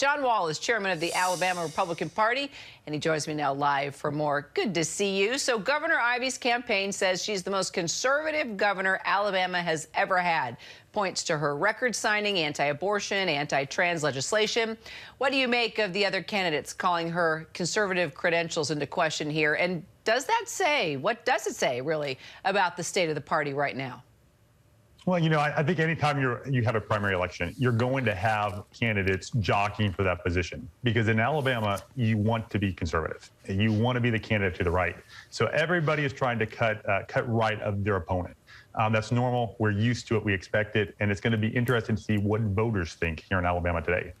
John Wahl is chairman of the Alabama Republican Party, and he joins me now live for more. Good to see you. So Governor Ivey's campaign says she's the most conservative governor Alabama has ever had. Points to her record-signing anti-abortion, anti-trans legislation. What do you make of the other candidates calling her conservative credentials into question here? And what does it say, really, about the state of the party right now? Well, I think anytime you have a primary election, you're going to have candidates jockeying for that position. Because in Alabama, you want to be conservative. You want to be the candidate to the right. So everybody is trying to cut right of their opponent. That's normal. We're used to it. We expect it. And it's going to be interesting to see what voters think here in Alabama today.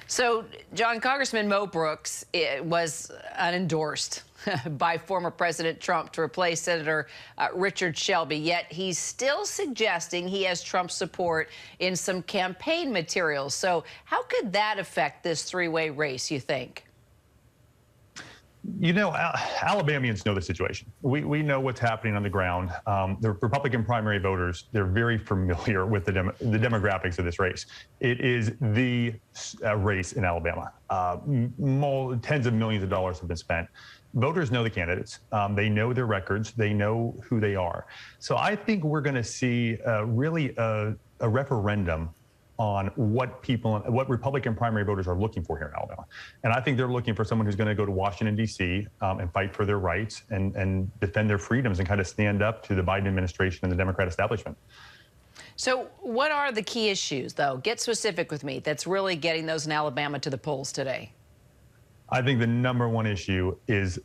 So, John, Congressman Mo Brooks was unendorsed by former President Trump to replace Senator Richard Shelby, yet he's still suggesting he has Trump's support in some campaign materials. So how could that affect this three-way race, you think? Alabamians know the situation. We know what's happening on the ground. The Republican primary voters, they're very familiar with the demographics of this race. It is the race in Alabama. Tens of millions of dollars have been spent. Voters know the candidates. They know their records. They know who they are. So I think we're going to see really a referendum on what Republican primary voters are looking for here in Alabama. And I think they're looking for someone who's going to go to Washington, D.C. And fight for their rights and defend their freedoms and kind of stand up to the Biden administration and the Democrat establishment. So what are the key issues, though? Get specific with me. That's really getting those in Alabama to the polls today. I think the number one issue is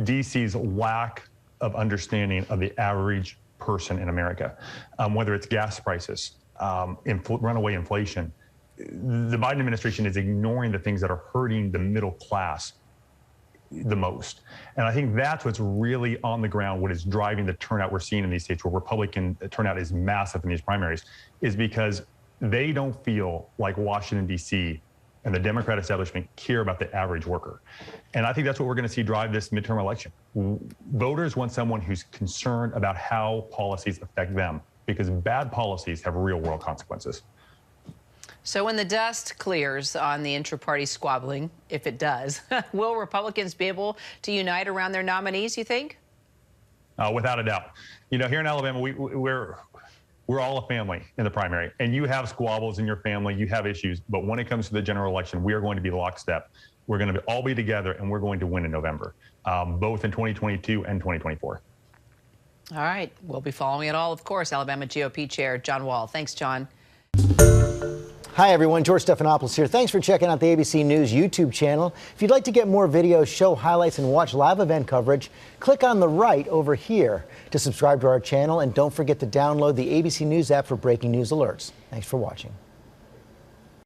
D.C.'s lack of understanding of the average person in America, whether it's gas prices, runaway inflation. The Biden administration is ignoring the things that are hurting the middle class the most. And I think that's what's really on the ground, what is driving the turnout we're seeing in these states where Republican turnout is massive in these primaries, is because they don't feel like Washington, D.C. and the Democrat establishment care about the average worker. And I think that's what we're going to see drive this midterm election. Voters want someone who's concerned about how policies affect them, because bad policies have real world consequences. So when the dust clears on the intra-party squabbling, if it does, will Republicans be able to unite around their nominees, you think? Without a doubt. Here in Alabama, we're all a family in the primary, and you have squabbles in your family, you have issues, but when it comes to the general election, we are going to be lockstep. We're going to all be together, and we're going to win in November, both in 2022 and 2024. All right. We'll be following it all, of course. Alabama GOP Chair John Wahl. Thanks, John. Hi, everyone. George Stephanopoulos here. Thanks for checking out the ABC News YouTube channel. If you'd like to get more videos, show highlights, and watch live event coverage, click on the right over here to subscribe to our channel. And don't forget to download the ABC News app for breaking news alerts. Thanks for watching.